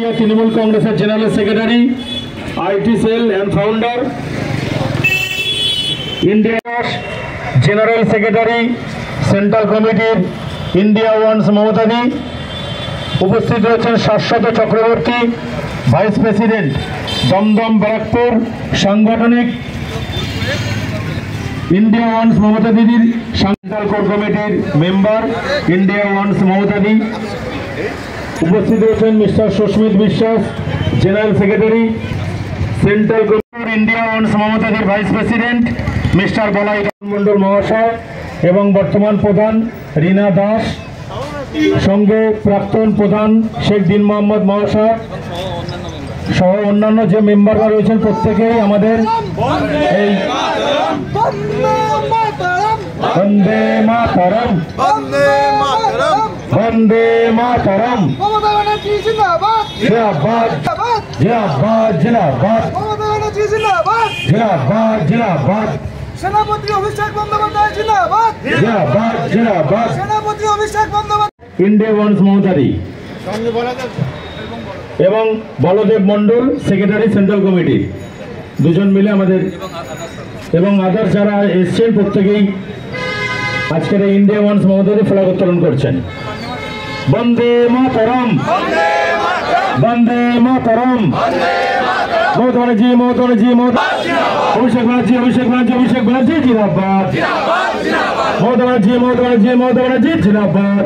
India Trinamool Congress General Secretary, IT Cell and Founder, India General Secretary, Central Committee, India Wants Mamatadi, উপস্থিত রয়েছেন Shashwata Chakraborty, vice president, Dumdum Barrackpore সাংগঠনিক India wants Mamata দিদির central core কমিটির member, India once Mamatadi. উপস্থিত রয়েছেন mister Susmit Biswas, general secretary, central কমিটির India wants মমতাদির vice president mister Balai Mondal মহাশয় এবং বর্তমান প্রধান রীনা দাস, সঙ্গে প্রাক্তন প্রধান শেখ দিন মোহাম্মদ মহাশয় সহ অন্যান্য যে মেম্বাররা রয়েছেন প্রত্যেকেই আমাদের এই বন্দে মাতরম বন্দে মাতরম জিন্দাবাদ জিন্দাবাদ জিন্দাবাদ জিন্দাবাদ জিন্দাবাদ সেনাপতি অভিষেক বন্দ্যোপাধ্যায় জিন্দাবাদ জিন্দাবাদ জিন্দাবাদ সেনাপতি অভিষেক বন্দ্যোপাধ্যায় ইন্ডিয়া ওয়ান্স মমতাদি এবং Baldev Mondal secretary central committee, দুজন মিলে আমাদের এবং আদার যারা এসছেন প্রত্যেকেই আজকের ইন্ডিয়া ওয়ান্স মমতাদি ফ্ল্যাগ উত্তোলন করছেন। বন্দে মাতরম বন্দে মাতরম মমতা ব্যানার্জি মমতা ব্যানার্জি মমতা অভিষেক ব্যানার্জি অভিষেক ব্যানার্জি অভিষেক ব্যানার্জি জিন্দাবাদ মমতা ব্যানার্জি মমতা ব্যানার্জি মমতা ব্যানার্জি জিন্দাবাদ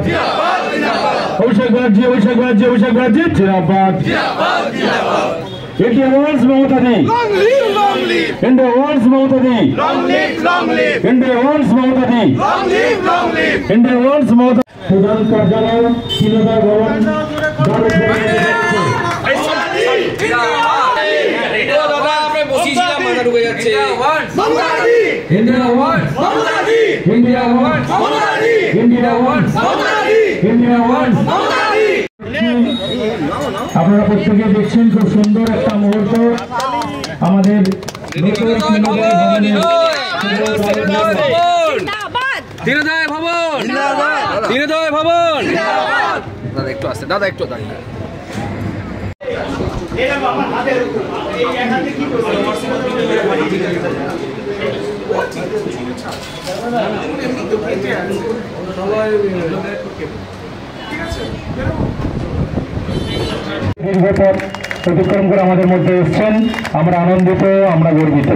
অভিষেক ব্যানার্জি অভিষেক ব্যানার্জি অভিষেক ব্যানার্জি জিন্দাবাদ India wants Mamatadi. India wants Mamatadi. India wants Mamatadi. India wants Mamatadi. প্রধান কার্যালয় তিনোদয় ভবন আপনারা প্রত্যেকে দেখছেন খুব সুন্দর একটা মুহূর্ত আমাদের দীনদয় ভবন দীনদয় ভবন দাদা একটু আসছে দাদা একটু দাঁড়িয়ে দীর্ঘপথ অতিক্রম করে আমাদের মধ্যে এসছেন, আমরা আনন্দিত, আমরা গর্বিত।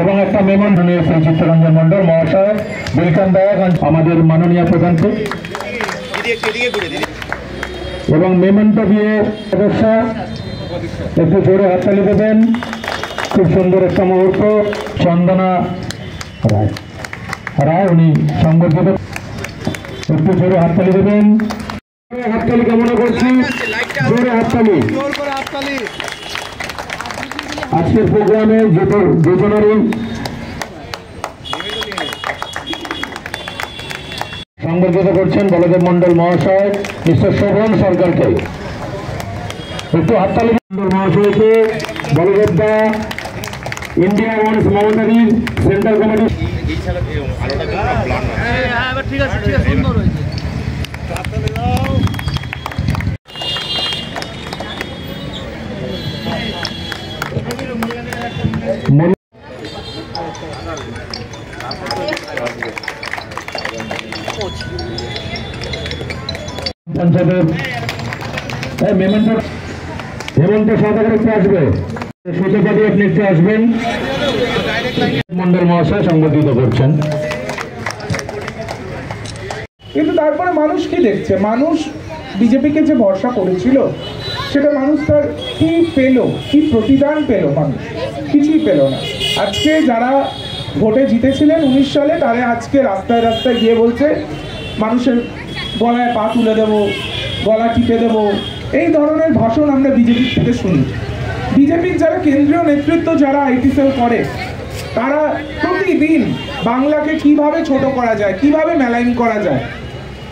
এবং একটা মেমন শ্রী চিত্তরঞ্জন মন্ডল মহাশয় ওয়েলকাম ব্যাক আমাদের মাননীয় প্রধানকে এবং মেমন্ট দিয়ে সদস্য একটু জোরে হাততালি দেবেন। খুব সুন্দর একটা মুহূর্ত। চন্দনা রায় রায় উনি সংবর্ধিত, একটু জোরে হাততালি দেবেন। হাততালি কামনা করছি, জোরে হাততালি। আজকের প্রোগ্রামে যোজনারই সংবর্ধিত করছেন বলদেব মন্ডল মহাশয় মিস্টার শোভন সরকারকে। একটু হাততালি মন্ডল মহাশয়কে, বলদেব দা, ইন্ডিয়া ওয়ান্স মমতাদি সেন্ট্রাল কমিটি। ঠিক আছে ঠিক আছে, সুন্দর হয়েছে। হেমন্ত সরকার একটু আসবে, সুতপাতি আপনি একটু আসবেন। মন্ডল মহাশয় সংবর্ধিত করছেন। কিন্তু তারপরে মানুষ কি দেখছে? মানুষ বিজেপিকে যে ভরসা করেছিল সেটা মানুষ তার কি পেল, কি প্রতিদান পেল? মানুষ কিছুই পেল না। আজকে যারা ভোটে জিতেছিলেন 19 সালে, তারা আজকে রাস্তায় রাস্তায় গিয়ে বলছে মানুষের গলায় পা তুলে দেবো, গলা টিপে দেবো, এই ধরনের ভাষণ আমরা বিজেপির থেকে শুনি। বিজেপির যারা কেন্দ্রীয় নেতৃত্ব, যারা আইটি সেল করে, তারা প্রতিদিন বাংলাকে কিভাবে ছোট করা যায়, কিভাবে মেলাইন করা যায়,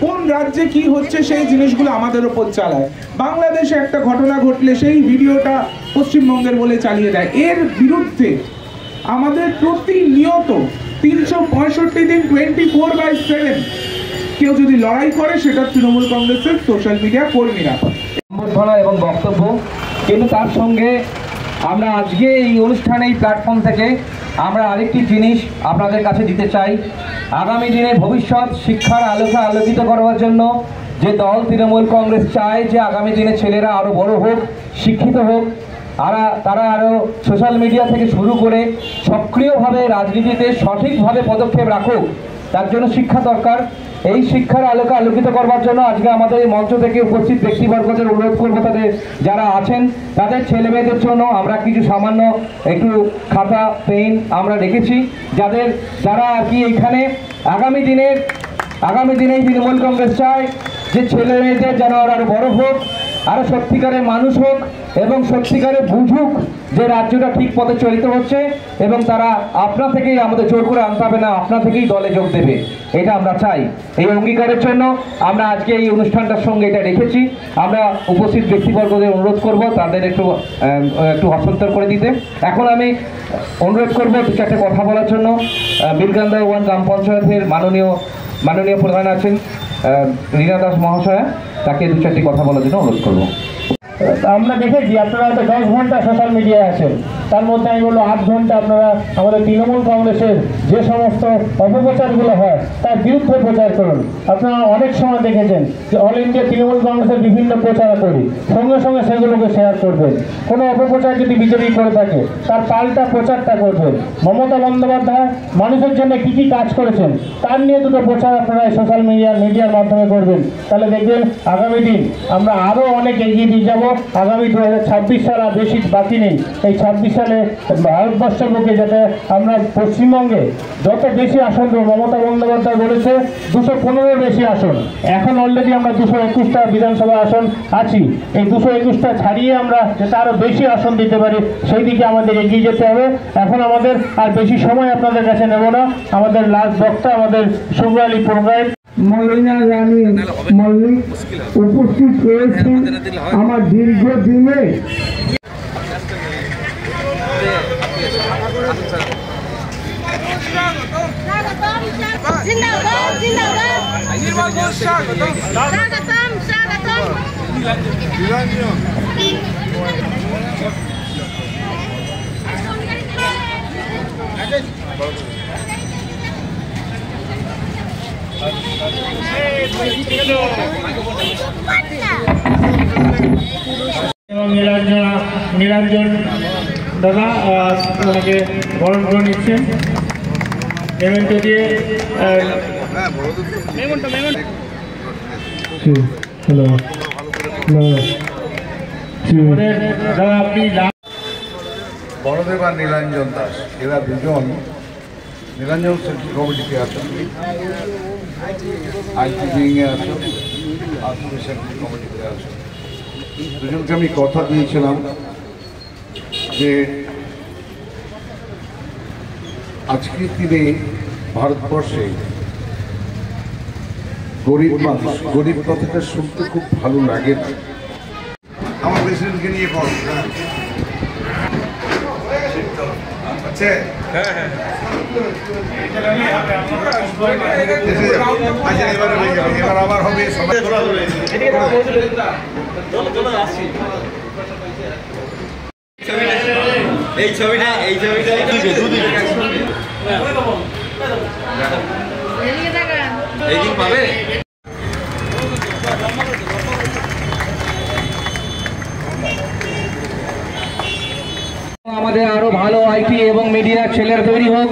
কোন রাজ্যে কি হচ্ছে সেই জিনিসগুলো আমাদের ওপর চালায়। বাংলাদেশে একটা ঘটনা ঘটলে সেই ভিডিওটা পশ্চিমবঙ্গের বলে চালিয়ে দেয়। এর বিরুদ্ধে আমাদের প্রতিনিয়ত 365 দিন 24/7 কেউ যদি লড়াই করে, সেটা তৃণমূল কংগ্রেসের সোশ্যাল মিডিয়া কর্মীরা। সম্বর্ধনা এবং বক্তব্য, কিন্তু তার সঙ্গে আমরা আজকে এই অনুষ্ঠানে এই প্ল্যাটফর্ম থেকে আমরা আরেকটি জিনিস আপনাদের কাছে দিতে চাই। আগামী দিনে ভবিষ্যৎ শিক্ষার আলোকে আলোকিত করবার জন্য যে দল তৃণমূল কংগ্রেস চায় যে আগামী দিনে ছেলেরা আরও বড় হোক, শিক্ষিত হোক, তারা আরও সোশ্যাল মিডিয়া থেকে শুরু করে সক্রিয়ভাবে রাজনীতিতে সঠিকভাবে পদক্ষেপ রাখুক, তার জন্য শিক্ষা দরকার। এই শিক্ষার আলোকে আলোকিত করবার জন্য আজকে আমাদের এই মঞ্চ থেকে উপস্থিত ব্যক্তিবর্গদের অনুরোধ করবো, তাদের যারা আছেন তাদের ছেলে মেয়েদের জন্য আমরা কিছু সামান্য একটু খাতা পেন আমরা রেখেছি, যারা আর কি এখানে আগামী দিনে তৃণমূল কংগ্রেস চায় যে ছেলে মেয়েদের যেন আরও বড় হোক, আরও সত্যিকারের মানুষ হোক এবং সত্যিকারে বুঝুক যে রাজ্যটা ঠিক পথে চলিত হচ্ছে, এবং তারা আপনা থেকেই, আমাদের জোর করে আনতে হবে না, আপনা থেকেই দলে যোগ দেবে, এটা আমরা চাই। এই অঙ্গীকারের জন্য আমরা আজকে এই অনুষ্ঠানটার সঙ্গে এটা রেখেছি। আমরা উপস্থিত ব্যক্তিবর্গদের অনুরোধ করব তাদের একটু হস্তান্তর করে দিতে। এখন আমি অনুরোধ করবো দু চারটে কথা বলার জন্য বীরগান্দা 1 গ্রাম পঞ্চায়েতের মাননীয় প্রধান আছেন রীনা দাস মহাশয়া, তাকে দু চারটি কথা বলার জন্য অনুরোধ করবো। আমরা দেখেছি আপনারা হয়তো 10 ঘন্টা সোশ্যাল মিডিয়ায় আছেন, তার মধ্যে আমি বলবো 8 ঘন্টা আপনারা আমাদের তৃণমূল কংগ্রেসের যে সমস্ত অপপ্রচারগুলো হয় তার বিরুদ্ধে প্রচার করুন। আপনারা অনেক সময় দেখেছেন যে অল ইন্ডিয়া তৃণমূল কংগ্রেসের বিভিন্ন প্রচার করি, সঙ্গে সঙ্গে সেগুলোকে শেয়ার করবেন। কোনো অপপ্রচার যদি বিজেপি করে থাকে তার পাল্টা প্রচারটা করবেন। মমতা বন্দ্যোপাধ্যায় মানুষের জন্য কী কী কাজ করেছেন তার নিয়ে দুটো প্রচার আপনারা সোশ্যাল মিডিয়ার মাধ্যমে করবেন, তাহলে দেখবেন আগামী দিন আমরা আরও অনেক এগিয়ে দিয়ে যাবো। আগামী 2026 সাল আর বেশি বাকি নেই। এই 26 সালে ভারতবর্ষের বুকে যাতে আমরা পশ্চিমবঙ্গে যত বেশি আসন, মমতা বন্দ্যোপাধ্যায় বলেছে 215 বেশি আসন, এখন অলরেডি আমরা 221টা বিধানসভা আসন আছি। এই 221টা ছাড়িয়ে আমরা যাতে আরও বেশি আসন দিতে পারি সেই দিকে আমাদের এগিয়ে যেতে হবে। এখন আমাদের আর বেশি সময় আপনাদের কাছে নেব না। আমাদের লাস্ট বক্তা আমাদের শুভ্রালী পুরগায়ের মৌলানা রানী মল্লিক উপস্থিত রয়েছেন। আমার দীর্ঘদিনে এবং নীলাঞ্জন দাদা ওনাকে বরণ করে নিচ্ছেন মেমেন্টো দিয়ে। হ্যালো দাদা, আপনি বড়দেব আর নীলাঞ্জন দাস এরা দুজন নীলাঞ্জন সেন্ট্রাল কমিটিতে আছেন, আইটি উইংয়ে আছেন, আসলে সেন্ট্রাল কমিটিতে আছেন। দুজনকে আমি কথা দিয়েছিলাম যে আজকের দিনে ভারতবর্ষে গরিব মানুষ, গরিব কথাটা শুনতে খুব ভালো লাগে না। আমার প্রেসিডেন্টকে নিয়ে কল এবার আবার হবে এই ছবিটা এইদিন পাবে। আমাদের আরো ভালো আইটি এবং মিডিয়ার ছেলেরা তৈরি হোক।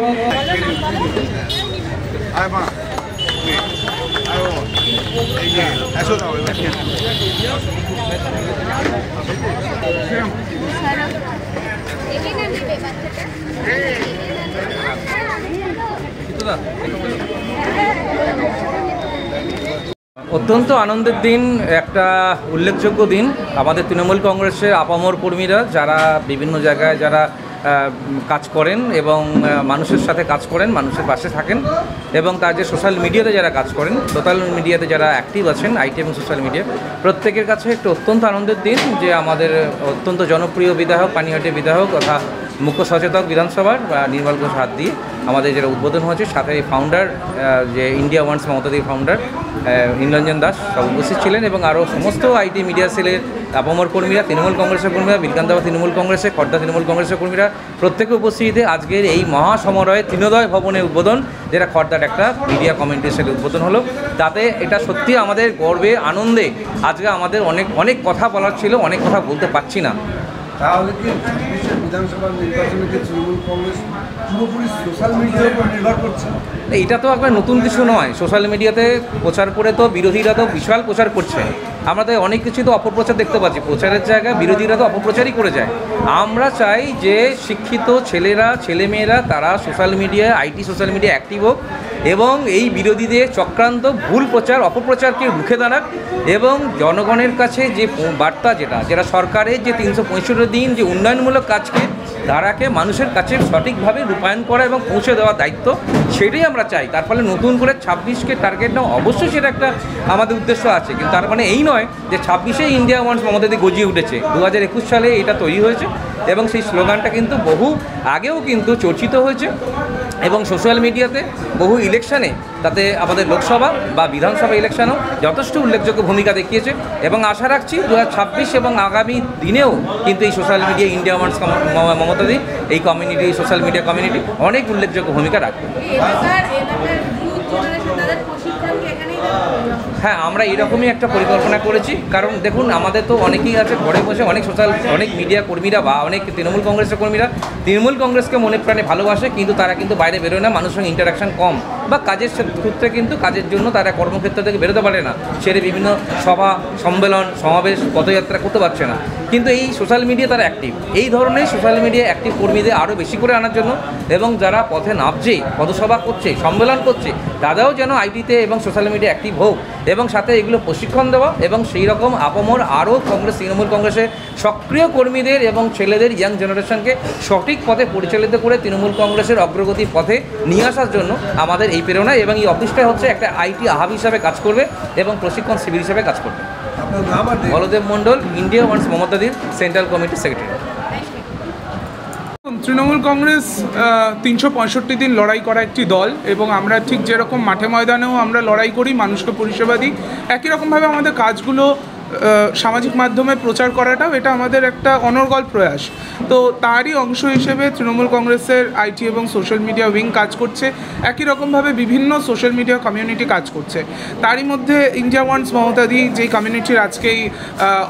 অত্যন্ত আনন্দের দিন, একটা উল্লেখযোগ্য দিন। আমাদের তৃণমূল কংগ্রেসের আপামর কর্মীরা যারা বিভিন্ন জায়গায় যারা কাজ করেন এবং মানুষের সাথে কাজ করেন, মানুষের পাশে থাকেন, এবং তার যে সোশ্যাল মিডিয়াতে যারা কাজ করেন, সোশ্যাল মিডিয়াতে যারা অ্যাক্টিভ আছেন, আইটি এবং সোশ্যাল মিডিয়া, প্রত্যেকের কাছে একটা অত্যন্ত আনন্দের দিন যে আমাদের অত্যন্ত জনপ্রিয় বিধায়ক, পানিহাটির বিধায়ক তথা মুখ্য সচেতক বিধানসভার নির্মল ঘোষ হাত দিয়ে আমাদের যেটা উদ্বোধন হয়েছে, সাথে ফাউন্ডার যে ইন্ডিয়া ওয়ান্স মমতাদির ফাউন্ডার নীলরঞ্জন দাস সব উপস্থিত ছিলেন, এবং আরও সমস্ত আইটি মিডিয়া সেলের আপামর কর্মীরা, তৃণমূল কংগ্রেসের কর্মীরা, বিলকান্দাবা তৃণমূল কংগ্রেসের, খর্দা তৃণমূল কংগ্রেসের কর্মীরা প্রত্যেকে উপস্থিতিতে আজকের এই মহাসমারোহে তৃণোদয় ভবনের উদ্বোধন, যেটা খর্দার একটা মিডিয়া কমিউনিটি সেলের উদ্বোধন হলো। তাতে এটা সত্যি আমাদের গর্বে, আনন্দে আজকে আমাদের অনেক কথা বলার ছিল, অনেক কথা বলতে পারছি না। তাহলে কি বিধানসভা নির্বাচনে তৃণমূল কংগ্রেস পুরোপুরি সোশ্যাল মিডিয়ার উপর নির্ভর করছে? এটা তো একবার নতুন কিছু নয়। সোশ্যাল মিডিয়াতে প্রচার করে তো বিরোধীরা তো বিশাল প্রচার করছে। আমরা তো অনেক কিছু তো অপপ্রচার দেখতে পাচ্ছি, প্রচারের জায়গায় বিরোধীরা তো অপপ্রচারই করে যায়। আমরা চাই যে শিক্ষিত ছেলেরা, ছেলেমেয়েরা তারা সোশ্যাল মিডিয়ায়, আইটি সোশ্যাল মিডিয়া অ্যাক্টিভ হোক এবং এই বিরোধীদের চক্রান্ত, ভুল প্রচার, অপপ্রচারকে রুখে দাঁড়াক এবং জনগণের কাছে যে বার্তা, যেটা সরকারের যে 365 দিন যে উন্নয়নমূলক কাজকে ধারাকে মানুষের কাছে সঠিকভাবে রূপায়ণ করা এবং পৌঁছে দেওয়ার দায়িত্ব, সেটাই আমরা চাই। তার ফলে নতুন করে 26কে টার্গেট নেওয়া, অবশ্যই সেটা একটা আমাদের উদ্দেশ্য আছে, কিন্তু তার মানে এই নয় যে 26এ ইন্ডিয়া ওয়ান্স মমতাদি গজিয়ে উঠেছে। 2021 সালে এটা তৈরি হয়েছে এবং সেই স্লোগানটা কিন্তু বহু আগেও কিন্তু চর্চিত হয়েছে এবং সোশ্যাল মিডিয়াতে বহু ইলেকশানে, তাতে আমাদের লোকসভা বা বিধানসভা ইলেকশানেও যথেষ্ট উল্লেখযোগ্য ভূমিকা দেখিয়েছে এবং আশা রাখছি 2026 এবং আগামী দিনেও কিন্তু এই সোশ্যাল মিডিয়া, ইন্ডিয়া ওয়ান্স মমতাদি এই কমিউনিটি, সোশ্যাল মিডিয়া কমিউনিটি অনেক উল্লেখযোগ্য ভূমিকা রাখবে। হ্যাঁ, আমরা এরকমই একটা পরিকল্পনা করেছি, কারণ দেখুন আমাদের তো অনেকেই আছে ঘরে বসে, অনেক মিডিয়া কর্মীরা বা অনেক তৃণমূল কংগ্রেসের কর্মীরা তৃণমূল কংগ্রেসকে মনে প্রাণে ভালোবাসে, কিন্তু তারা কিন্তু বাইরে বেরোয় না, মানুষের সঙ্গে ইন্টারাকশন কম বা কাজের সূত্রে কিন্তু কাজের জন্য তারা কর্মক্ষেত্র থেকে বেরোতে পারে না, সেরে বিভিন্ন সভা, সম্মেলন, সমাবেশ, পদযাত্রা করতে পারছে না। কিন্তু এই সোশ্যাল মিডিয়া তারা অ্যাক্টিভ, এই ধরনের সোশ্যাল মিডিয়া অ্যাক্টিভ কর্মীদের আরও বেশি করে আনার জন্য এবং যারা পথে নামছে, পদসভা করছে, সম্মেলন করছে, তারাও যেন আইটিতে এবং সোশ্যাল মিডিয়া অ্যাক্টিভ হোক এবং সাথে এগুলো প্রশিক্ষণ দেওয়া এবং সেই রকম আপামর আরও তৃণমূল কংগ্রেসের সক্রিয় কর্মীদের এবং ছেলেদের, ইয়াং জেনারেশনকে সঠিক পথে পরিচালিত করে তৃণমূল কংগ্রেসের অগ্রগতির পথে নিয়ে আসার জন্য আমাদের এই প্রেরণা, এবং এই অফিসটা হচ্ছে একটা আইটি হাব হিসাবে কাজ করবে এবং প্রশিক্ষণ শিবির হিসাবে কাজ করবে। বলদেব মণ্ডল, ইন্ডিয়া ওয়ান্স মমতাদির central committee secretary. Trinamool Congress 365 দিন লড়াই করা একটি দল এবং আমরা ঠিক যেরকম মাঠে ময়দানেও আমরা লড়াই করি, মানুষকে পরিষেবা দিই, একই রকমভাবে আমাদের কাজগুলো সামাজিক মাধ্যমে প্রচার করাটাও এটা আমাদের একটা অনর্গল প্রয়াস। তো তারই অংশ হিসেবে তৃণমূল কংগ্রেসের আইটি এবং সোশ্যাল মিডিয়া উইং কাজ করছে, একই রকমভাবে বিভিন্ন সোশ্যাল মিডিয়া কমিউনিটি কাজ করছে। তারই মধ্যে ইন্ডিয়া ওয়ান্স মমতাদি যেই কমিউনিটির আজকেই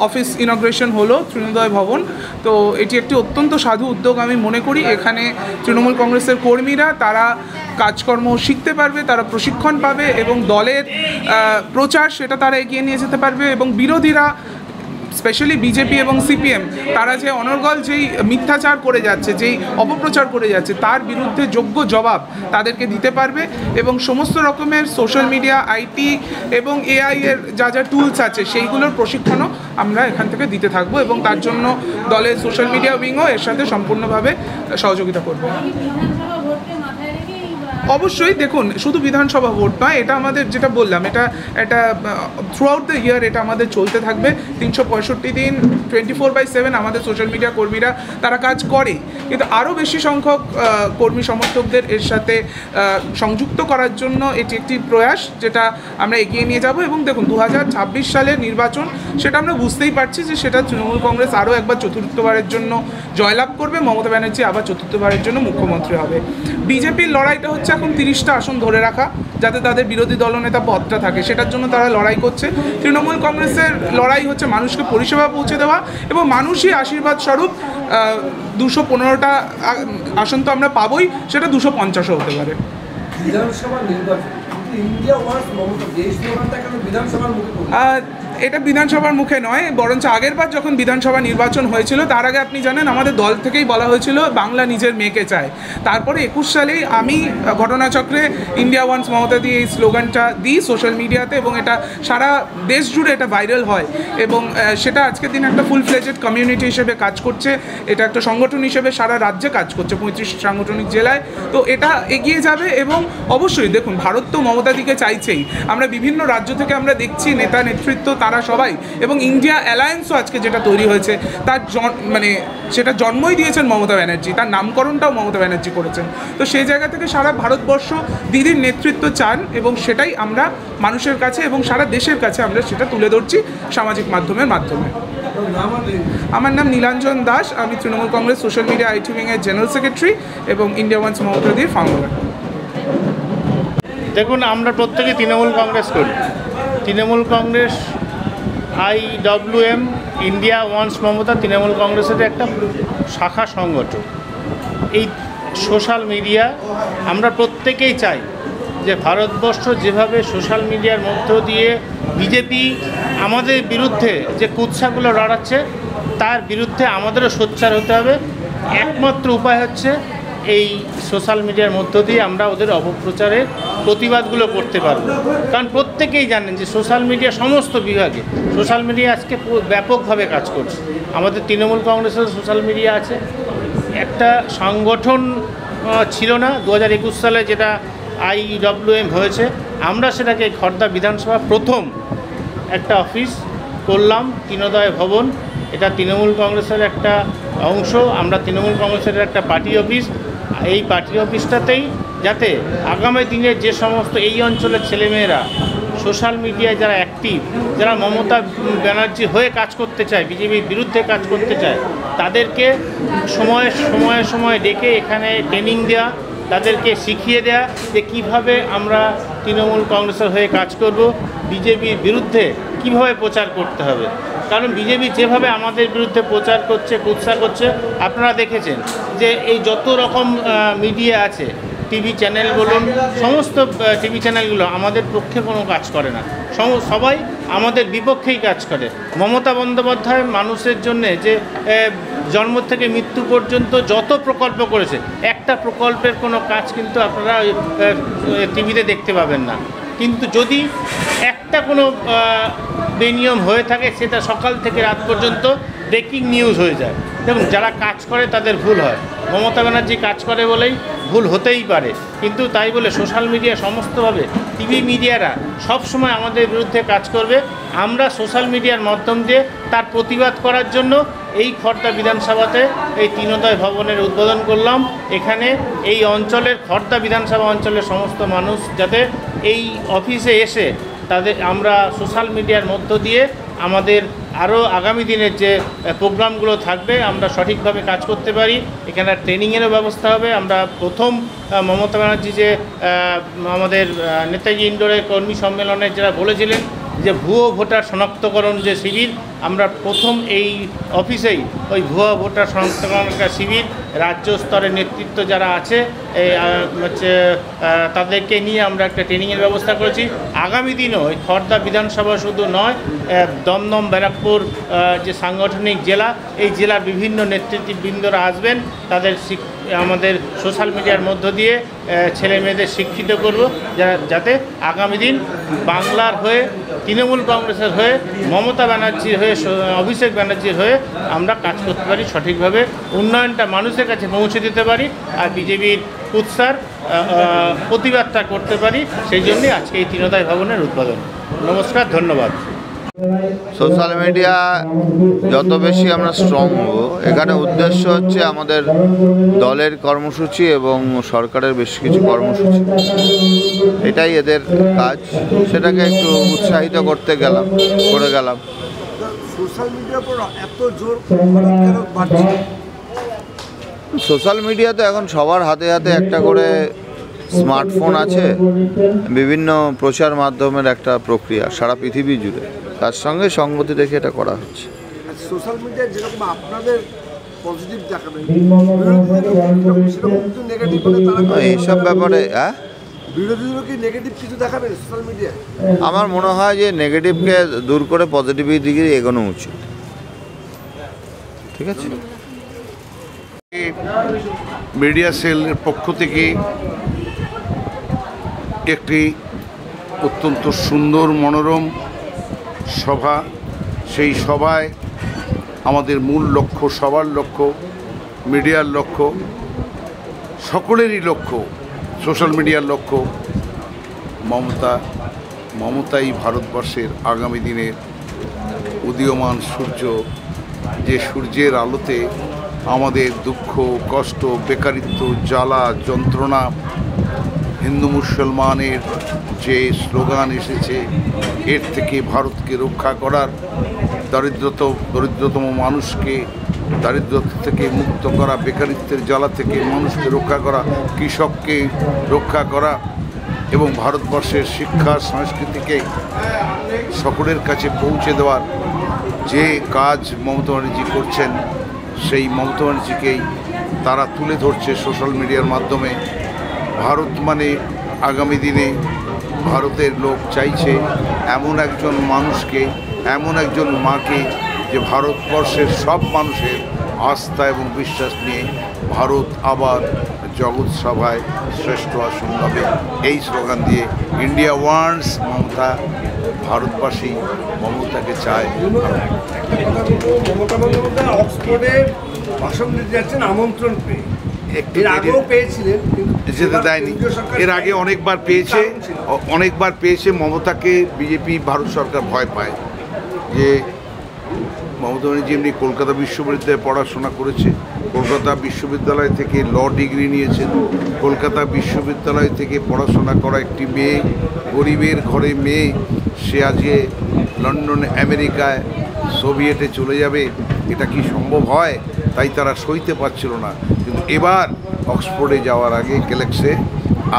অফিস ইনগ্রেশন হলো তৃণোদয় ভবন, তো এটি একটি অত্যন্ত সাধু উদ্যোগ আমি মনে করি। এখানে তৃণমূল কংগ্রেসের কর্মীরা তারা কাজকর্ম শিখতে পারবে, তারা প্রশিক্ষণ পাবে এবং দলের প্রচার সেটা তারা এগিয়ে নিয়ে যেতে পারবে এবং বিরোধীরা, স্পেশালি বিজেপি এবং সিপিএম, তারা যে অনর্গল যেই মিথ্যাচার করে যাচ্ছে, যেই অপপ্রচার করে যাচ্ছে, তার বিরুদ্ধে যোগ্য জবাব তাদেরকে দিতে পারবে এবং সমস্ত রকমের সোশ্যাল মিডিয়া, আইটি এবং এআই এর যা টুলস আছে সেইগুলোর প্রশিক্ষণও আমরা এখান থেকে দিতে থাকবো এবং তার জন্য দলের সোশ্যাল মিডিয়া উইংও এর সাথে সম্পূর্ণভাবে সহযোগিতা করবে। অবশ্যই দেখুন, শুধু বিধানসভা ভোট নয়, এটা আমাদের যেটা বললাম, এটা থ্রু আউট দ্য ইয়ার এটা আমাদের চলতে থাকবে। 365 দিন 24/7 আমাদের সোশ্যাল মিডিয়া কর্মীরা তারা কাজ করে, কিন্তু আরও বেশি সংখ্যক কর্মী সমর্থকদের এর সাথে সংযুক্ত করার জন্য এটি একটি প্রয়াস যেটা আমরা এগিয়ে নিয়ে যাব। এবং দেখুন 2026 সালের নির্বাচন, সেটা আমরা বুঝতেই পারছি যে সেটা তৃণমূল কংগ্রেস আরও একবার চতুর্থবারের জন্য জয়লাভ করবে, মমতা ব্যানার্জি আবার চতুর্থবারের জন্য মুখ্যমন্ত্রী হবে। বিজেপির লড়াইটা হচ্ছে এখন 30টা আসন ধরে রাখা, যাতে তাদের বিরোধী দলনেতা পদটা থাকে, সেটার জন্য তারা লড়াই করছে। তৃণমূল কংগ্রেসের লড়াই হচ্ছে মানুষকে পরিষেবা পৌঁছে দেওয়া এবং মানুষই আশীর্বাদ স্বরূপ 215টা আসন তো আমরা পাবোই, সেটা 250ও হতে পারে। বিধানসভা নির্বাচন ইন্ডিয়া ওয়ান্স মমতা, এই স্লোগানটা কেন বিধানসভার মুখে? এটা বিধানসভার মুখে নয়, বরঞ্চ আগের বার যখন বিধানসভা নির্বাচন হয়েছিল তার আগে আপনি জানেন আমাদের দল থেকেই বলা হয়েছিল বাংলা নিজের মেয়েকে চায়। তারপরে 21 সালেই আমি ঘটনাচক্রে ইন্ডিয়া ওয়ান্স মমতা দিয়ে এই স্লোগানটা দিই সোশ্যাল মিডিয়াতে এবং এটা সারা দেশ জুড়ে এটা ভাইরাল হয় এবং সেটা আজকের দিন একটা ফুল ফ্লেজেড কমিউনিটি হিসেবে কাজ করছে, এটা একটা সংগঠন হিসেবে সারা রাজ্যে কাজ করছে 35 সাংগঠনিক জেলায়। তো এটা এগিয়ে যাবে এবং অবশ্যই দেখুন ভারত তো মমতাদিকে চাইছেই, আমরা বিভিন্ন রাজ্য থেকে আমরা দেখছি নেতা নেতৃত্ব তারা সবাই, এবং ইন্ডিয়া অ্যালায়েন্সও আজকে যেটা তৈরি হয়েছে তার সেটা জন্মই দিয়েছেন মমতা ব্যানার্জি, তার নামকরণটাও মমতা ব্যানার্জি করেছেন। তো সেই জায়গা থেকে সারা ভারতবর্ষ দিদির নেতৃত্ব চান এবং সেটাই আমরা মানুষের কাছে এবং সারা দেশের কাছে আমরা সেটা তুলে ধরছি সামাজিক মাধ্যমে। আমার নাম নীলাঞ্জন দাস, আমি Trinamool Congress social media IT উইংয়ের জেনারেল সেক্রেটারি এবং ইন্ডিয়া ওয়ান্স মমতাদির ফাউন্ডার। দেখুন, আমরা প্রত্যেকে তৃণমূল কংগ্রেস করি। Trinamool Congress IWM India wants Mamata Trinamool কংগ্রেসের একটা শাখা সংগঠন। এই সোশ্যাল মিডিয়া আমরা প্রত্যেকেই চাই যে ভারতবর্ষ যেভাবে সোশ্যাল মিডিয়ার মধ্য দিয়ে বিজেপি আমাদের বিরুদ্ধে যে কুৎসাগুলো লড়াচ্ছে তার বিরুদ্ধে আমাদেরও সোচ্চার হতে হবে। একমাত্র উপায় হচ্ছে এই সোশ্যাল মিডিয়ার মধ্য দিয়ে আমরা ওদের অপপ্রচারের প্রতিবাদগুলো করতে পারব। কারণ প্রত্যেকেই জানেন যে সোশ্যাল মিডিয়া সমস্ত বিভাগে সোশ্যাল মিডিয়া আজকে ব্যাপকভাবে কাজ করছে। আমাদের তৃণমূল কংগ্রেসের সোশ্যাল মিডিয়া আছে, একটা সংগঠন ছিল না 2021 সালে যেটা IWM হয়েছে, আমরা সেটাকে খড়দা বিধানসভা প্রথম একটা অফিস করলাম, তৃণোদয় ভবন। এটা তৃণমূল কংগ্রেসের একটা অংশ, আমরা তৃণমূল কংগ্রেসের একটা পার্টি অফিস। এই পার্টি অফিসটাতেই যাতে আগামী দিনে যে সমস্ত এই অঞ্চলের ছেলেমেয়েরা সোশ্যাল মিডিয়ায় যারা অ্যাক্টিভ, যারা মমতা ব্যানার্জি হয়ে কাজ করতে চায়, বিজেপির বিরুদ্ধে কাজ করতে চায়, তাদেরকে সময়ে ডেকে এখানে ট্রেনিং দেওয়া, তাদেরকে শিখিয়ে দেয়া যে কীভাবে আমরা তৃণমূল কংগ্রেসের হয়ে কাজ করব, বিজেপির বিরুদ্ধে কিভাবে প্রচার করতে হবে। কারণ বিজেপি যেভাবে আমাদের বিরুদ্ধে প্রচার করছে, কুৎসা করছে, আপনারা দেখেছেন যে এই যত রকম মিডিয়া আছে, টিভি চ্যানেল বলুন, সমস্ত টিভি চ্যানেলগুলো আমাদের পক্ষে কোনো কাজ করে না, সবাই আমাদের বিপক্ষেই কাজ করে। মমতা বন্দ্যোপাধ্যায় মানুষের জন্যে যে জন্ম থেকে মৃত্যু পর্যন্ত যত প্রকল্প করেছে, একটা প্রকল্পের কোনো কাজ কিন্তু আপনারা টিভিতে দেখতে পাবেন না। কিন্তু যদি একটা কোনো বেনিয়ম হয়ে থাকে, সেটা সকাল থেকে রাত পর্যন্ত ব্রেকিং নিউজ হয়ে যায়। দেখুন, যারা কাজ করে তাদের ভুল হয়, মমতা ব্যানার্জি কাজ করে বলেই ভুল হতেই পারে, কিন্তু তাই বলে সোশ্যাল মিডিয়া সমস্তভাবে টিভি মিডিয়ারা সবসময় আমাদের বিরুদ্ধে কাজ করবে। আমরা সোশ্যাল মিডিয়ার মাধ্যম দিয়ে তার প্রতিবাদ করার জন্য এই খড়দা বিধানসভাতে এই তৃণোদয় ভবনের উদ্বোধন করলাম। এখানে এই অঞ্চলের খড়দা বিধানসভা অঞ্চলের সমস্ত মানুষ যাতে এই অফিসে এসে তাদের আমরা সোশ্যাল মিডিয়ার মধ্য দিয়ে আমাদের আরও আগামী দিনের যে প্রোগ্রামগুলো থাকবে আমরা সঠিকভাবে কাজ করতে পারি। এখানে ট্রেনিংয়েরও ব্যবস্থা হবে। আমরা প্রথম মমতা ব্যানার্জি যে আমাদের নেতাজি ইন্ডোরে কর্মী সম্মেলনে যারা বলেছিলেন যে ভুয়ো ভোটার শনাক্তকরণ যে শিবির, আমরা প্রথম এই অফিসেই ওই ভুয়ো ভোটার শনাক্তকরণ একটা শিবির রাজ্য স্তরের নেতৃত্ব যারা আছে তাদেরকে নিয়ে আমরা একটা ট্রেনিংয়ের ব্যবস্থা করেছি। আগামী দিনও ওই খড়দা বিধানসভা শুধু নয়, দমদম ব্যারাকপুর যে সাংগঠনিক জেলা, এই জেলার বিভিন্ন নেতৃত্ববৃন্দরা আসবেন, তাদের আমাদের সোশ্যাল মিডিয়ার মধ্য দিয়ে ছেলে মেয়েদের শিক্ষিত করব, যাতে আগামী দিন বাংলার হয়ে, তৃণমূল কংগ্রেসের হয়ে, মমতা ব্যানার্জির হয়ে, অভিষেক ব্যানার্জির হয়ে আমরা কাজ করতে পারি সঠিকভাবে, উন্নয়নটা মানুষের কাছে পৌঁছে দিতে পারি, আর বিজেপির কুৎসার প্রতিবাদটা করতে পারি। সেই জন্যই আজকে এই তৃণোদয় ভবনের উদ্বোধন। নমস্কার, ধন্যবাদ। সোশ্যাল মিডিয়া যত বেশি আমরা স্ট্রং হব, এখানে উদ্দেশ্য হচ্ছে আমাদের দলের কর্মসূচি এবং সরকারের বেশ কিছু কর্মসূচি, এটাই এদের কাজ। সেটাকে একটু উৎসাহিত করতে গেলাম। সোশ্যাল মিডিয়ার উপর এত জোর বাড়ছে? সোশ্যাল মিডিয়া তো এখন সবার হাতে হাতে একটা করে স্মার্টফোন আছে, বিভিন্ন প্রচার মাধ্যমের একটা প্রক্রিয়া সারা পৃথিবী জুড়ে, তার সঙ্গে সঙ্গতি রেখে এটা করা হচ্ছে। সোশ্যাল মিডিয়া যেরকম আপনাদের পজিটিভ দেখাবেন, এইসব ব্যাপারে বিরোধীরা কি নেগেটিভ কিছু দেখাবে সোশ্যাল মিডিয়ায়? আমার মনে হয় যে নেগেটিভকে দূর করে পজিটিভের দিকে এগোনো উচিত। ঠিক আছে, মিডিয়া সেলের পক্ষ থেকে একটি অত্যন্ত সুন্দর মনোরম সভা, সেই সভায় আমাদের মূল লক্ষ্য, সবার লক্ষ্য, মিডিয়ার লক্ষ্য, সকলেরই লক্ষ্য, সোশ্যাল মিডিয়ার লক্ষ্য মমতাই ভারতবর্ষের আগামী দিনের উদীয়মান সূর্য, যে সূর্যের আলোতে আমাদের দুঃখ, কষ্ট, বেকারিত্ব, জ্বালা, যন্ত্রণা, হিন্দু মুসলমানের যে স্লোগান এসেছে, এর থেকে ভারতকে রক্ষা করার, দরিদ্রতম মানুষকে দারিদ্রতা থেকে মুক্ত করা, বেকারিত্বের জ্বালা থেকে মানুষকে রক্ষা করা, কৃষককে রক্ষা করা এবং ভারতবর্ষের শিক্ষা সংস্কৃতিকে সকলের কাছে পৌঁছে দেওয়ার যে কাজ মমতা ব্যানার্জি করছেন, সেই মমতা ব্যানার্জিকেই তারা তুলে ধরছে সোশ্যাল মিডিয়ার মাধ্যমে। ভারত মানে আগামী দিনে ভারতের লোক চাইছে এমন একজন মানুষকে, এমন একজন মাকে, যে ভারতবর্ষের সব মানুষের আস্থা এবং বিশ্বাস নিয়ে ভারত আবার জগৎ সভায় শ্রেষ্ঠ আসন পাবে। এই স্লোগান দিয়ে ইন্ডিয়া ওয়ান্টস মমতা, ভারতবাসী মমতাকে চায়। মমতা বন্দ্যোপাধ্যায় অক্সফোর্ডে ভাষণ দিতে যাচ্ছেন আমন্ত্রণ পেয়ে, এর আগেও পেয়েছিলেন, যেতে দেয়নি। এর আগে অনেকবার পেয়েছে মমতাকে বিজেপি, ভারত সরকার ভয় পায়। যে মমতা ব্যানার্জি এমনি কলকাতা বিশ্ববিদ্যালয়ে পড়াশোনা করেছে, কলকাতা বিশ্ববিদ্যালয় থেকে ল ডিগ্রি নিয়েছেন, কলকাতা বিশ্ববিদ্যালয় থেকে পড়াশোনা করা একটি মেয়ে, গরিবের ঘরে মেয়ে, সে আজকে লন্ডন, আমেরিকায়, সোভিয়েটে চলে যাবে, এটা কি সম্ভব হয়? তাই তারা সইতে পারছিল না। কিন্তু এবার অক্সফোর্ডে যাওয়ার আগে গ্যালাক্সে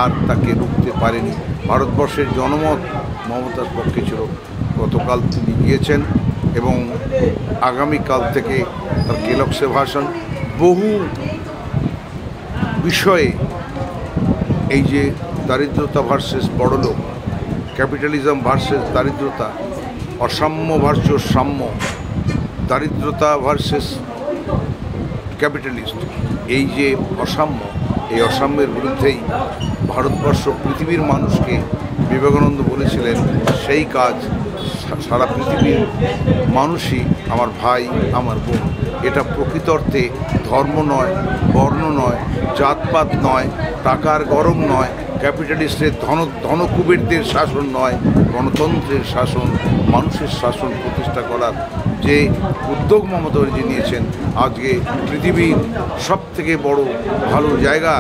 আর তাকে রুখতে পারেনি। ভারতবর্ষের জনমত মমতার পক্ষে ছিল। গতকাল তিনি গিয়েছেন এবং আগামীকাল থেকে তার গ্যালাক্সে ভাষণ বহু বিষয়ে, এই যে দারিদ্রতা ভার্সেস বড়লোক, ক্যাপিটালিজম ভার্সেস দারিদ্রতা, অসাম্য ভার্সেস সাম্য, দারিদ্রতা ভার্সেস ক্যাপিটালিস্ট, এই যে অসাম্য, এই অসাম্যের বিরুদ্ধেই ভারতবর্ষ পৃথিবীর মানুষকে, বিবেকানন্দ বলেছিলেন, সেই কাজ সারা পৃথিবীর মানুষই আমার ভাই, আমার বোন। এটা প্রকৃত অর্থে ধর্ম নয়, বর্ণ নয়, জাতপাত নয়, টাকার গরম নয়, ক্যাপিটালিস্টের ধনকুবেরদের শাসন নয়, গণতন্ত্রের শাসন, মানুষের শাসন প্রতিষ্ঠা করার যে উদ্যোগ মমতা ব্যানার্জি নিয়েছেন। আজকে পৃথিবীর সবথেকে বড় ভালো জায়গা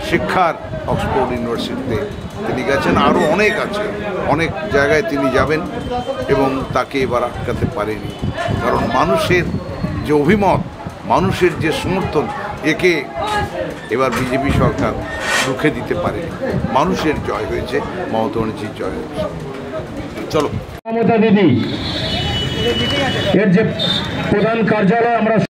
শিক্ষার অক্সফোর্ড ইউনিভার্সিটিতে তিনি গেছেন, আরও অনেক আছে, অনেক জায়গায় তিনি যাবেন এবং তাকে এবার আটকাতে পারেনি। কারণ মানুষের যে অভিমত, মানুষের যে সমর্থন, একে এবার বিজেপি সরকার রুখে দিতে পারেনি। মানুষের জয় হয়েছে, মমতা ব্যানার্জির জয় হয়েছে। চলো, মমতা দিদি এর যে প্রধান কার্যালয় আমরা